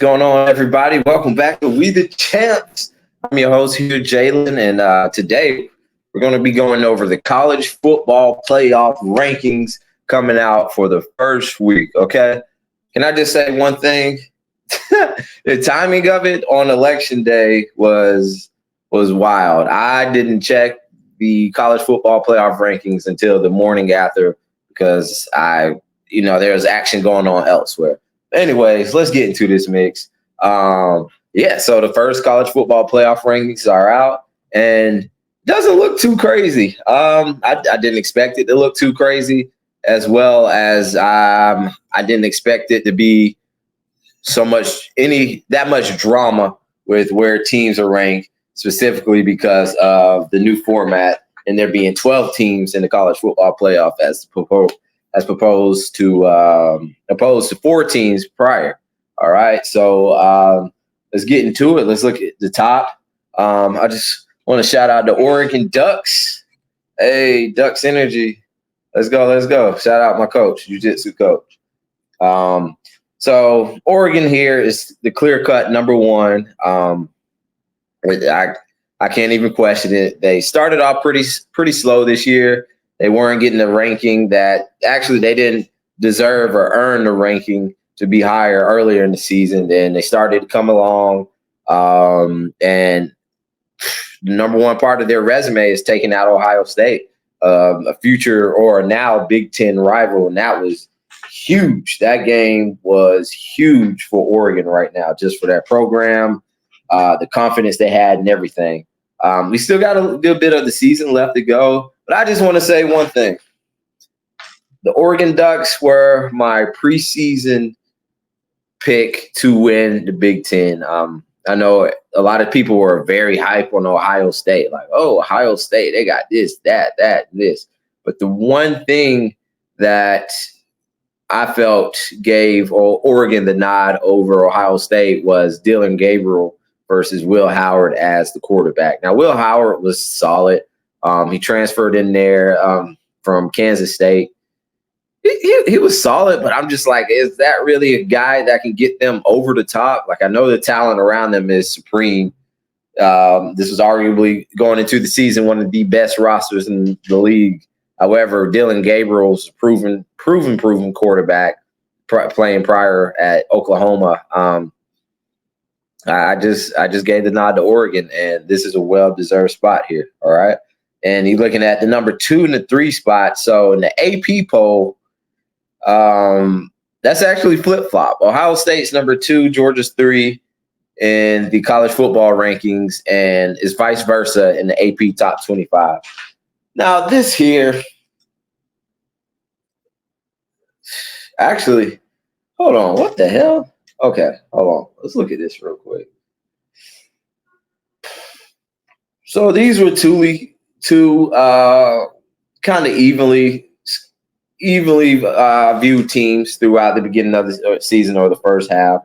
going on, everybody? Welcome back to We the Champs. I'm your host here, Jalen, and today we're going to be going over the college football playoff rankings coming out for the first week, okay? Can I just say one thing? The timing of it on election day was wild. I didn't check the college football playoff rankings until the morning after because there was action going on elsewhere. Anyways, let's get into this mix. So the first college football playoff rankings are out and doesn't look too crazy. I didn't expect it to look too crazy, as well as I didn't expect it to be that much drama with where teams are ranked, specifically because of the new format and there being 12 teams in the college football playoff as opposed to 4 teams prior. All right, so let's get into it. Let's look at the top. I just want to shout out the Oregon Ducks. Hey, Ducks Energy. Let's go. Shout out my coach, jiu-jitsu coach. So Oregon here is the clear-cut number one. I can't even question it. They started off pretty slow this year. They weren't getting the ranking that actually they didn't deserve or earn the ranking to be higher earlier in the season. Then they started to come along, and the number one part of their resume is taking out Ohio State, a future or now Big Ten rival, and that was huge. That game was huge for Oregon right now, just for that program, the confidence they had and everything. We still got a good bit of the season left to go, but I just want to say one thing. The Oregon Ducks were my preseason pick to win the Big Ten. I know a lot of people were very hype on Ohio State, like, oh, Ohio State, they got this, that, this. But the one thing that I felt gave Oregon the nod over Ohio State was Dillon Gabriel versus Will Howard as the quarterback. Now, Will Howard was solid. He transferred in there from Kansas State. He was solid, but I'm just like, is that really a guy that can get them over the top? Like, I know the talent around them is supreme. This was arguably going into the season one of the best rosters in the league. However, Dillon Gabriel's proven quarterback playing prior at Oklahoma. I just gave the nod to Oregon, and this is a well-deserved spot here. All right. And you're looking at the number 2 and the 3 spot. So in the AP poll, that's actually flip-flop. Ohio State's number 2, Georgia's 3 in the college football rankings, and is vice versa in the AP top 25. Now, this here, actually, hold on. What the hell? Okay, hold on. Let's look at this real quick. So these were two kind of evenly viewed teams throughout the beginning of the season or the first half.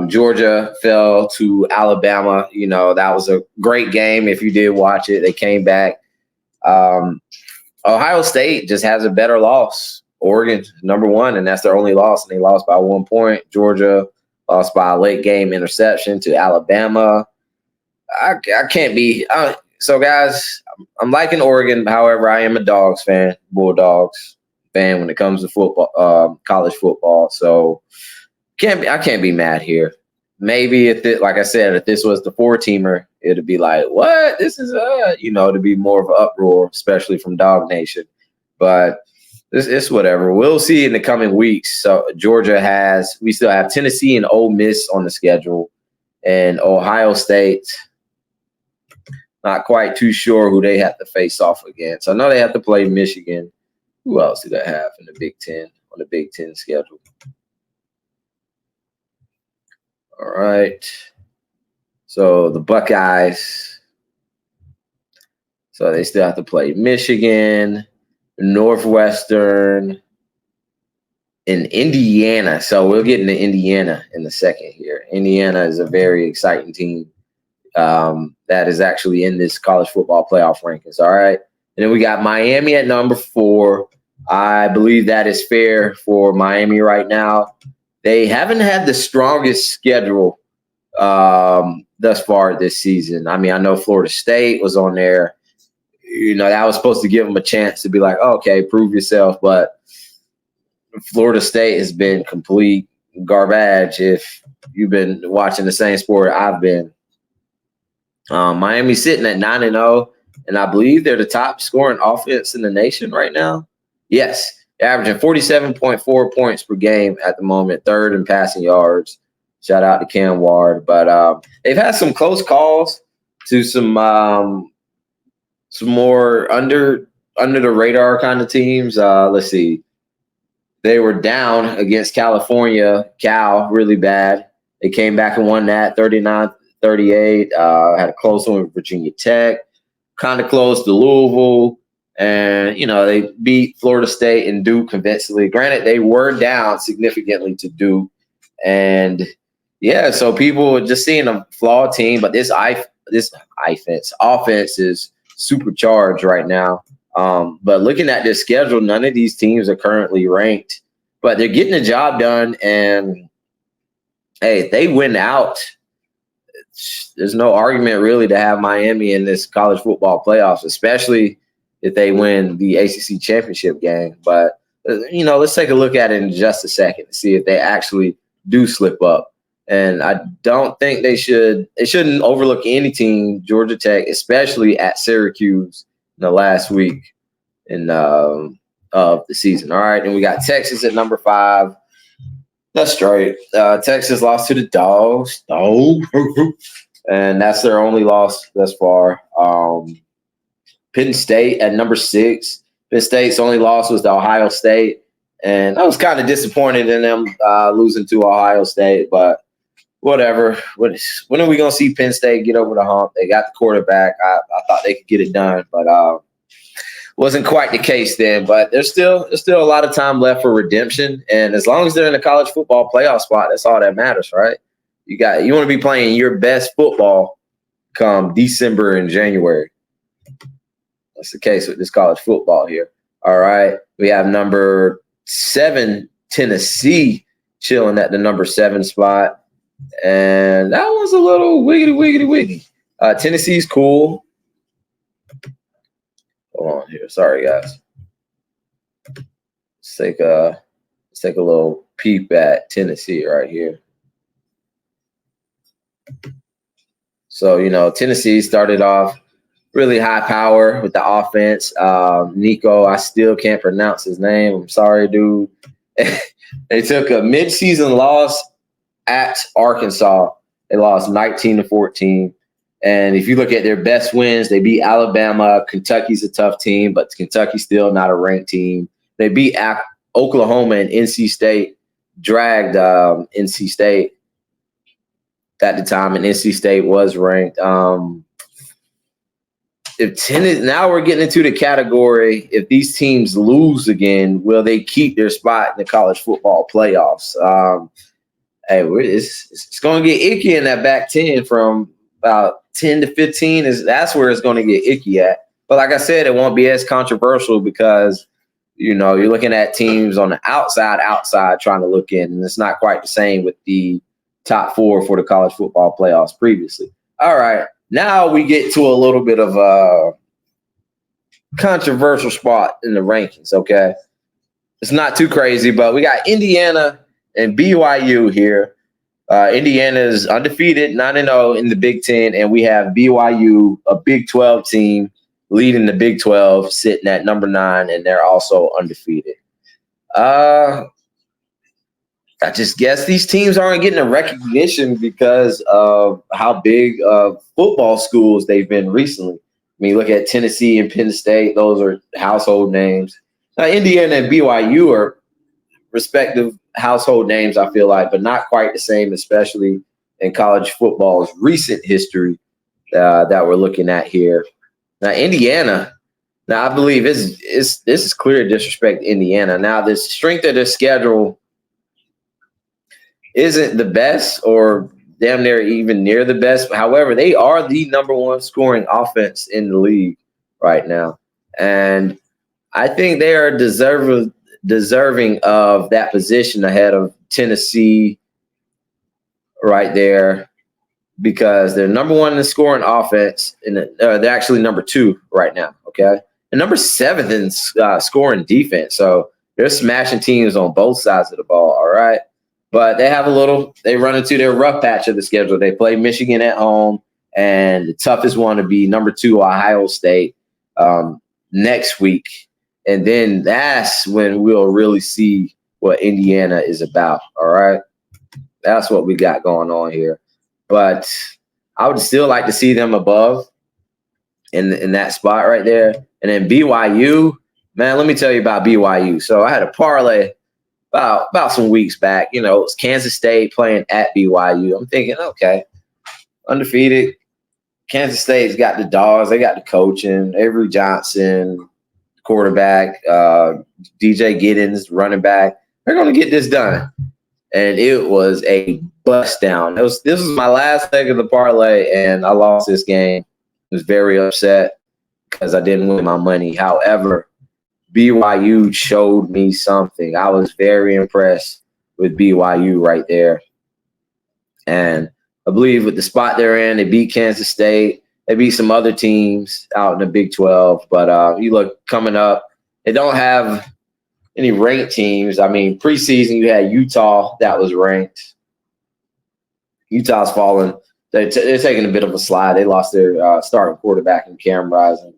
Georgia fell to Alabama. You know, that was a great game. If you did watch it, they came back. Ohio State just has a better loss. Oregon, number 1, and that's their only loss, and they lost by 1 point. Georgia lost by a late game interception to Alabama. I can't be so, guys, I'm liking Oregon. However, I am a Dogs fan, Bulldogs fan when it comes to football, college football. So I can't be mad here. Maybe if this was the 4-teamer, it'd be like, what? This is to be more of an uproar, especially from Dog Nation. But it's whatever. We'll see in the coming weeks. So we still have Tennessee and Ole Miss on the schedule, and Ohio State. Not quite too sure who they have to face off against. I know they have to play Michigan. Who else do they have in the Big Ten on the Big Ten schedule? All right. So the Buckeyes. So they still have to play Michigan, Northwestern, and Indiana. So we'll get into Indiana in a second here. Indiana is a very exciting team that is actually in this college football playoff rankings. All right. And then we got Miami at number 4. I believe that is fair for Miami right now. they haven't had the strongest schedule thus far this season. I mean, I know Florida State was on there. That was supposed to give them a chance to be like, oh, okay, prove yourself. But Florida State has been complete garbage if you've been watching the same sport I've been. Miami's sitting at 9-0, and I believe they're the top scoring offense in the nation right now. Yes, they're averaging 47.4 points per game at the moment, third in passing yards. Shout out to Cam Ward. But they've had some close calls to some more under the radar kind of teams. Let's see. They were down against California, Cal, really bad. They came back and won that 39-38. Had a close one with Virginia Tech, kind of close to Louisville. And, they beat Florida State and Duke convincingly. Granted, they were down significantly to Duke. And, yeah, so people are just seeing a flawed team. But this offense is supercharged right now. But looking at this schedule, none of these teams are currently ranked, but they're getting the job done. And hey, if they win out, there's no argument really to have Miami in this college football playoffs, especially if they win the ACC championship game. But, let's take a look at it in just a second to see if they actually do slip up. And I don't think they shouldn't overlook any team, Georgia Tech, especially at Syracuse in the last week of the season. All right, and we got Texas at number 5. That's straight. Texas lost to the Dogs. And that's their only loss thus far. Penn State at number 6. Penn State's only loss was to Ohio State. And I was kind of disappointed in them losing to Ohio State, but whatever. When are we going to see Penn State get over the hump? They got the quarterback. I thought they could get it done, but wasn't quite the case then. But there's still a lot of time left for redemption. And as long as they're in the college football playoff spot, that's all that matters, right? You want to be playing your best football come December and January. That's the case with this college football here. All right. We have number 7, Tennessee, chilling at the number 7 spot. And that was a little wiggity. Tennessee's cool. Hold on here. Sorry, guys. Let's take a little peep at Tennessee right here. So, Tennessee started off really high power with the offense. Nico, I still can't pronounce his name. I'm sorry, dude. They took a midseason loss at Arkansas. They lost 19-14. And if you look at their best wins, they beat Alabama. Kentucky's a tough team, but Kentucky's still not a ranked team. They beat Oklahoma, and NC State dragged NC State at the time, and NC State was ranked. Now we're getting into the category, if these teams lose again, will they keep their spot in the college football playoffs? It's going to get icky in that back 10 from about 10 to 15. That's where it's going to get icky at. But like I said, it won't be as controversial because, you're looking at teams on the outside trying to look in, and it's not quite the same with the top 4 for the college football playoffs previously. All right. Now we get to a little bit of a controversial spot in the rankings, okay? It's not too crazy, but we got Indiana and BYU here. Indiana is undefeated, 9-0 in the Big Ten, and we have BYU, a Big 12 team, leading the Big 12, sitting at number 9, and they're also undefeated. I just guess these teams aren't getting the recognition because of how big of football schools they've been recently. I mean, look at Tennessee and Penn State. Those are household names. Now, Indiana and BYU are respective household names, I feel like, but not quite the same, especially in college football's recent history that we're looking at here. Now, Indiana, I believe this is clear disrespect to Indiana. Now, the strength of their schedule isn't the best or damn near even near the best. However, they are the number 1 scoring offense in the league right now. And I think they are deserving deserving of that position ahead of Tennessee right there because they're number one in scoring offense, and they're actually number 2 right now, okay? And number 7 in scoring defense. So they're smashing teams on both sides of the ball, all right? But they run into their rough patch of the schedule. They play Michigan at home, and the toughest one to be number 2, Ohio State, next week. And then that's when we'll really see what Indiana is about, all right? That's what we got going on here. But I would still like to see them above in that spot right there. And then BYU, man, let me tell you about BYU. So I had a parlay about some weeks back. You know, it's Kansas State playing at BYU. I'm thinking, okay, undefeated. Kansas State's got the dogs. They got the coaching. Avery Johnson, quarterback. DJ Giddens, running back. They're going to get this done. And it was a bust down. This was my last leg of the parlay, and I lost this game. I was very upset because I didn't win my money. However, BYU showed me something. I was very impressed with BYU right there. And I believe with the spot they're in, they beat Kansas State. They beat some other teams out in the Big 12. But you look coming up, they don't have any ranked teams. I mean, preseason, you had Utah that was ranked. Utah's fallen. They're taking a bit of a slide. They lost their starting quarterback in Cam Rising.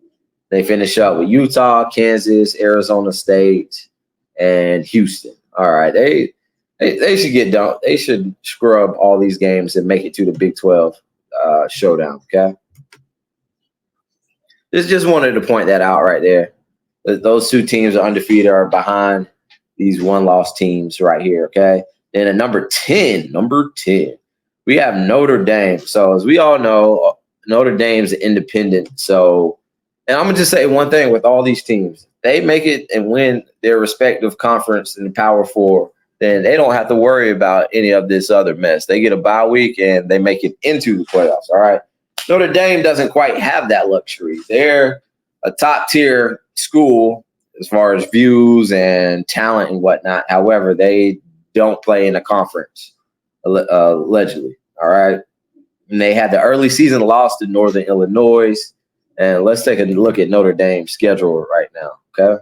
They finish up with Utah, Kansas, Arizona State, and Houston. All right, they should get done. They should scrub all these games and make it to the Big 12 showdown. Okay, just wanted to point that out right there. Those 2 teams are undefeated, are behind these one-loss teams right here, okay? And at number 10, we have Notre Dame. So as we all know, Notre Dame's independent. So, and I'm going to just say one thing with all these teams. They make it and win their respective conference in the Power 4, then they don't have to worry about any of this other mess. They get a bye week and they make it into the playoffs, all right? Notre Dame doesn't quite have that luxury. They're a top-tier school as far as views and talent and whatnot. However, they don't play in a conference, allegedly, all right? And they had the early season loss to Northern Illinois. And let's take a look at Notre Dame's schedule right now, okay?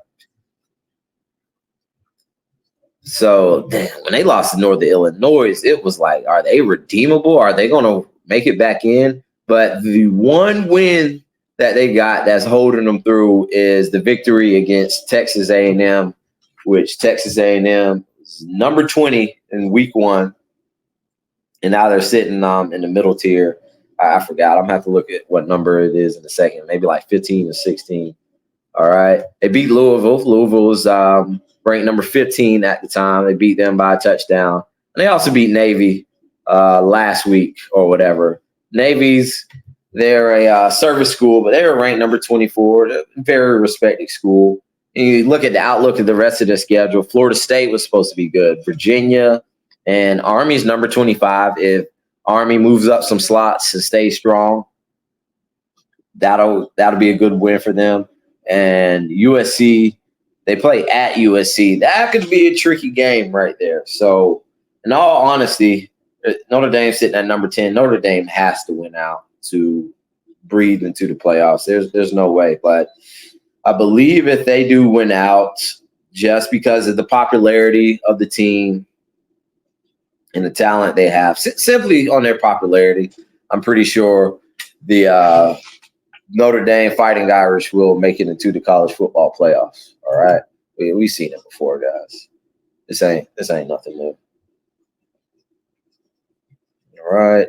So, damn, when they lost to Northern Illinois, it was like, are they redeemable? Are they going to make it back in? But the one win that they got that's holding them through is the victory against Texas A&M, which Texas A&M is number 20 in week 1. And now they're sitting in the middle tier. I forgot. I'm going to have to look at what number it is in a second. Maybe like 15 or 16. All right. They beat Louisville. Louisville was ranked number 15 at the time. They beat them by a touchdown. And they also beat Navy last week or whatever. Navy's, they're a service school, but they were ranked number 24. A very respected school. And you look at the outlook of the rest of the schedule. Florida State was supposed to be good. Virginia and Army's number 25. If Army moves up some slots and stays strong, that'll be a good win for them. And USC, they play at USC. That could be a tricky game right there. So, in all honesty, Notre Dame sitting at number 10. Notre Dame has to win out to breathe into the playoffs. There's no way. But I believe if they do win out, just because of the popularity of the team and the talent they have, simply on their popularity, I'm pretty sure the Notre Dame Fighting Irish will make it into the college football playoffs. All right, we've seen it before, guys. This ain't nothing new. All right,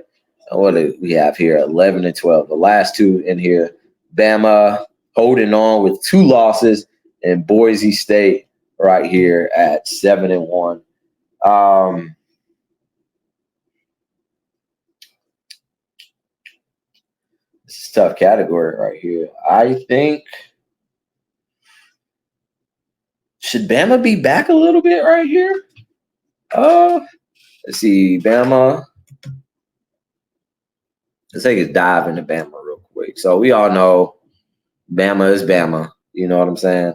and what do we have here? 11 and 12. The last 2 in here. Bama holding on with 2 losses, and Boise State right here at 7 and 1. This is a tough category right here. I think, should Bama be back a little bit right here? Let's see, Bama. Let's take a dive into Bama real quick. So we all know Bama is Bama. You know what I'm saying?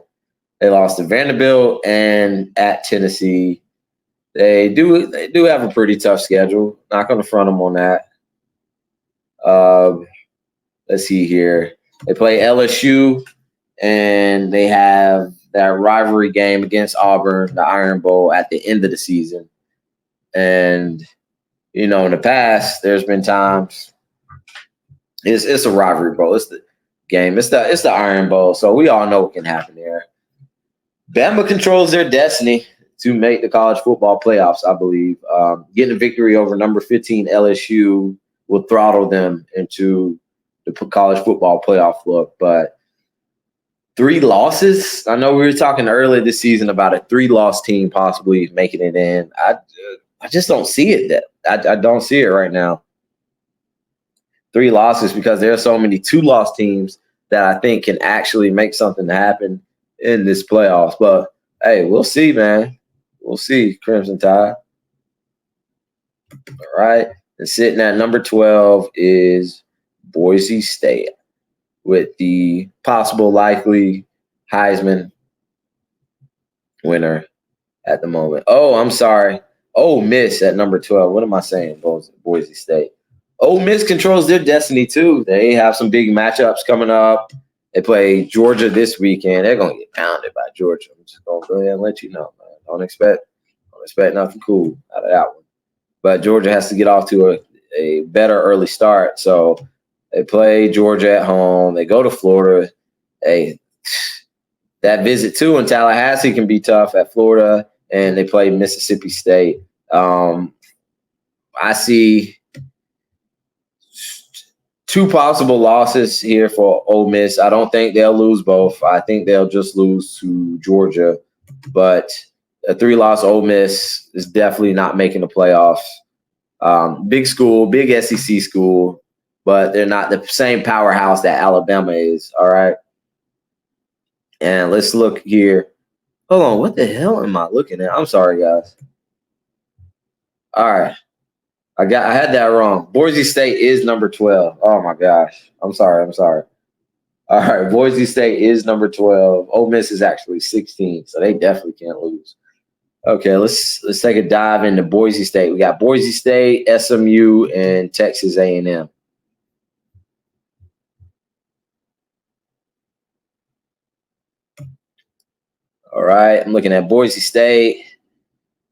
They lost to Vanderbilt and at Tennessee. They do have a pretty tough schedule. Not going to front them on that. Let's see here. They play LSU, and they have that rivalry game against Auburn, the Iron Bowl, at the end of the season. And in the past, there's been times it's a rivalry bowl. It's the game. It's the Iron Bowl, so we all know what can happen there. Bama controls their destiny to make the college football playoffs, I believe. Getting a victory over number 15 LSU will throttle them into the college football playoff look. But 3 losses. I know we were talking earlier this season about a 3-loss team possibly making it in. I just don't see it. I don't see it right now. 3 losses because there are so many 2-loss teams that I think can actually make something happen in this playoffs. But hey, we'll see, man. We'll see, Crimson Tide. All right. And sitting at number 12 is Boise State with the possible likely Heisman winner at the moment. Oh, I'm sorry. Ole Miss at number 12. What am I saying? Boise State. Ole Miss controls their destiny too. They have some big matchups coming up. They play Georgia this weekend. They're gonna get pounded by Georgia. I'm just gonna go ahead and let you know, man. Don't expect nothing cool out of that one. But Georgia has to get off to a better early start. So they play Georgia at home. They go to Florida. That visit too in Tallahassee can be tough at Florida, and they play Mississippi State. I see 2 possible losses here for Ole Miss. I don't think they'll lose both. I think they'll just lose to Georgia. But a 3-loss Ole Miss is definitely not making the playoffs. Big school, big SEC school, but they're not the same powerhouse that Alabama is. All right. And let's look here. Hold on. What the hell am I looking at? I'm sorry, guys. All right. I had that wrong. Boise State is number 12. Oh my gosh. I'm sorry. All right. Boise State is number 12. Ole Miss is actually 16, so they definitely can't lose. Okay, let's take a dive into Boise State. We got Boise State, SMU, and Texas A&M. All right, I'm looking at Boise State.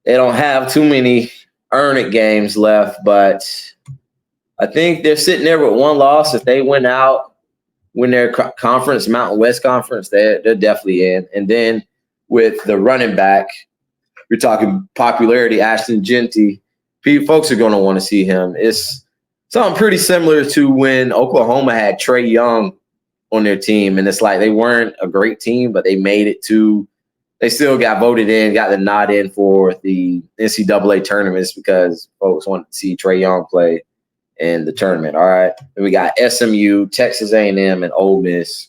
They don't have too many earn-it games left, but I think they're sitting there with 1 loss. If they win their conference, Mountain West Conference, they're definitely in. And then with the running back, you're talking popularity, Ashton Jeanty. Folks are going to want to see him. It's something pretty similar to when Oklahoma had Trey Young on their team, and it's like they weren't a great team, but they made it to. They still got voted in, got the nod in for the NCAA tournaments because folks wanted to see Trey Young play in the tournament. All right, and we got SMU, Texas A&M, and Ole Miss.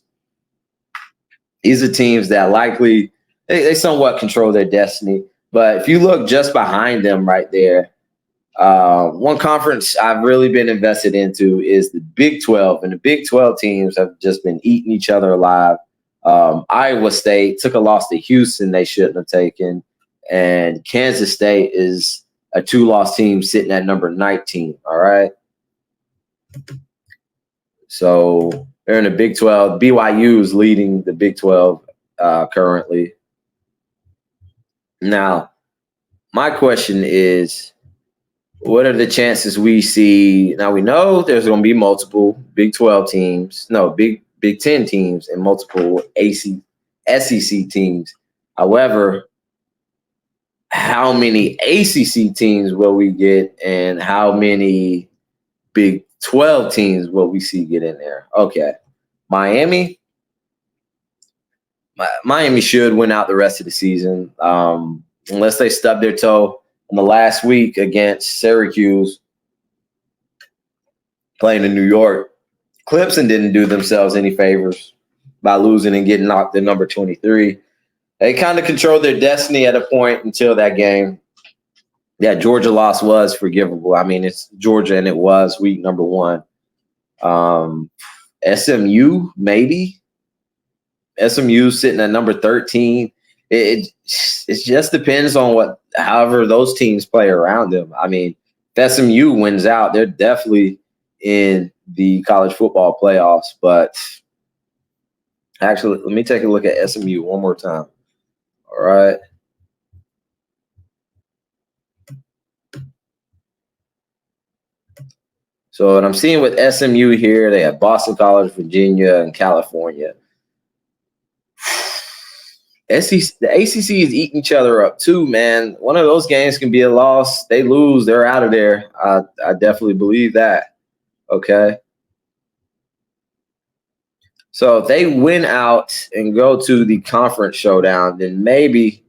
These are teams that likely they somewhat control their destiny. But if you look just behind them right there, one conference I've really been invested into is the Big 12. And the Big 12 teams have just been eating each other alive. Iowa State took a loss to Houston they shouldn't have taken. And Kansas State is a 2-loss team sitting at number 19. All right. So they're in the Big 12. BYU is leading the Big 12 currently. Now, my question is, what are the chances we see? Now, we know there's going to be multiple Big 12 teams, Big 10 teams and multiple SEC teams. However, how many ACC teams will we get and how many Big 12 teams will we see get in there? Okay. Miami should win out the rest of the season unless they stub their toe in the last week against Syracuse playing in New York. Clemson didn't do themselves any favors by losing and getting knocked at number 23. They kind of controlled their destiny at a point until that game. That Georgia loss was forgivable. I mean, it's Georgia, and it was week number 1. SMU, maybe. SMU sitting at number 13. it just depends on however those teams play around them. I mean, if SMU wins out, they're definitely in the college football playoffs. But actually, let me take a look at SMU one more time. All right. So what I'm seeing with SMU here, they have Boston College, Virginia, and California. The ACC is eating each other up too, man. One of those games can be a loss. They lose, they're out of there. I definitely believe that. Okay. So if they win out and go to the conference showdown, then maybe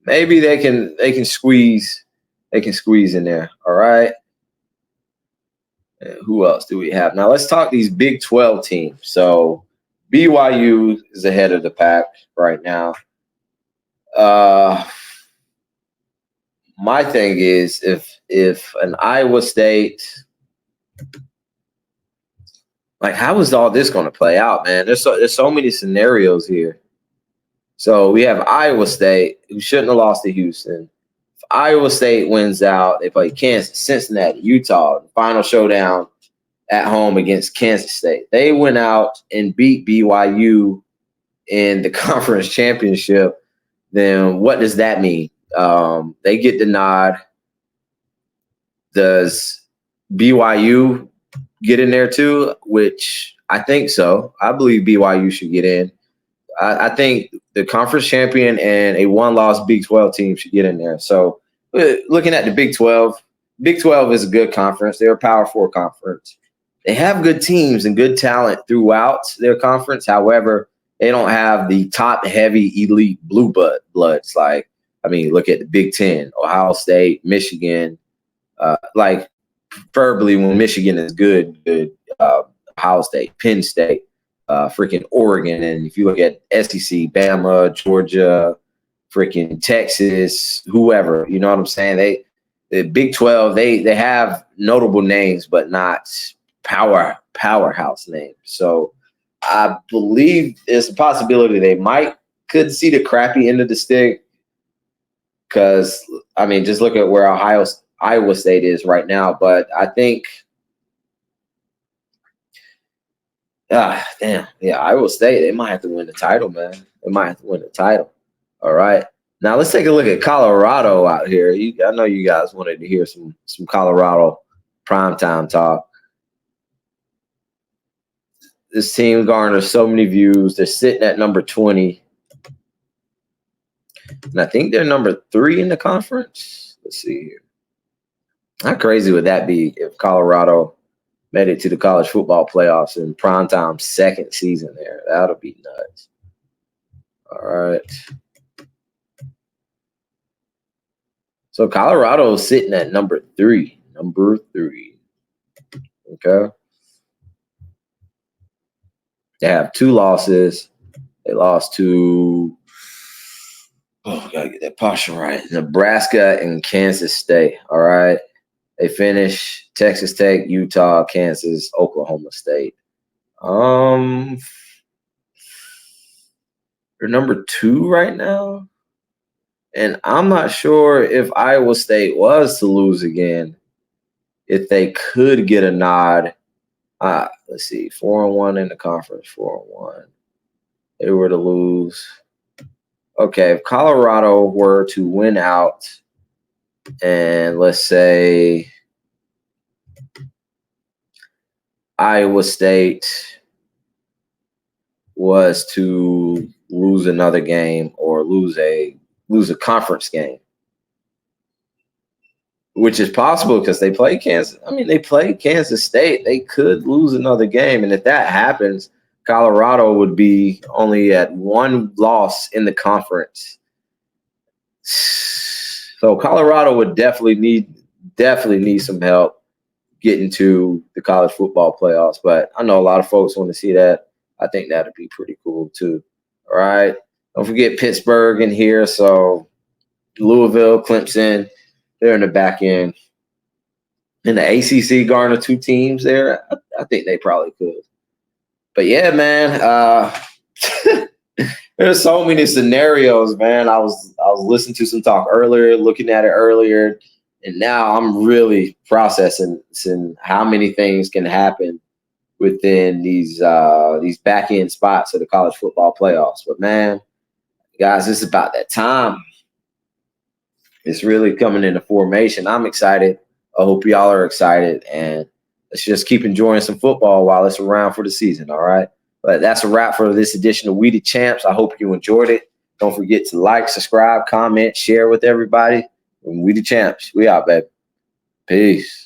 they can squeeze in there. All right. Who else do we have? Now let's talk these Big 12 teams. So BYU is ahead of the pack right now. My thing is if an Iowa State, like, how is all this going to play out, man? There's so many scenarios here. So we have Iowa State, who shouldn't have lost to Houston. If Iowa State wins out, they play Kansas, Cincinnati, Utah, the final showdown at home against Kansas State. They went out and beat BYU in the conference championship. Then what does that mean? They get the nod. Does BYU get in there too? Which I think so. I believe BYU should get in. I think the conference champion and a one-loss Big 12 team should get in there. So looking at the Big 12, Big 12 is a good conference. They're a Power 4 conference. They have good teams and good talent throughout their conference. However, they don't have the top-heavy elite blue bloods. Like, I mean, look at the Big 10, Ohio State, Michigan. Like, preferably when Michigan is good, Ohio State, Penn State, freaking Oregon. And if you look at SEC, Bama, Georgia, freaking Texas, whoever, you know what I'm saying? The Big 12, they have notable names, but not powerhouse names. So I believe there's a possibility they could see the crappy end of the stick. Because, I mean, just look at where Iowa State is right now. But I think, Iowa State, they might have to win the title, man. They might have to win the title. All right. Now let's take a look at Colorado out here. I know you guys wanted to hear some Colorado primetime talk. This team garners so many views. They're sitting at number 20. And I think they're number 3 in the conference. Let's see here. How crazy would that be if Colorado made it to the college football playoffs in primetime second season there? That would be nuts. All right. So Colorado is sitting at number 3. Number 3. Okay. They have 2 losses. They lost to, gotta get that posture right, Nebraska and Kansas State. All right. They finish Texas Tech, Utah, Kansas, Oklahoma State. They're number 2 right now. And I'm not sure if Iowa State was to lose again, if they could get a nod. Let's see, 4-1 in the conference, 4-1. They were to lose. Okay, if Colorado were to win out, and let's say Iowa State was to lose another game or lose a conference game, which is possible because they play Kansas. I mean, they play Kansas State. They could lose another game. And if that happens, Colorado would be only at 1 loss in the conference. So Colorado would definitely need some help getting to the college football playoffs. But I know a lot of folks want to see that. I think that would be pretty cool too. All right. Don't forget Pittsburgh in here. So Louisville, Clemson, they're in the back end. And the ACC garner 2 teams there. I think they probably could. But yeah, man, There's so many scenarios, man. I was listening to some talk earlier, looking at it earlier, and now I'm really processing seeing how many things can happen within these back end spots of the college football playoffs. But man, guys, it's about that time. It's really coming into formation. I'm excited. I hope y'all are excited, and let's just keep enjoying some football while it's around for the season. All right. But that's a wrap for this edition of We the Champs. I hope you enjoyed it. Don't forget to like, subscribe, comment, share with everybody. And We the Champs. We out, baby. Peace.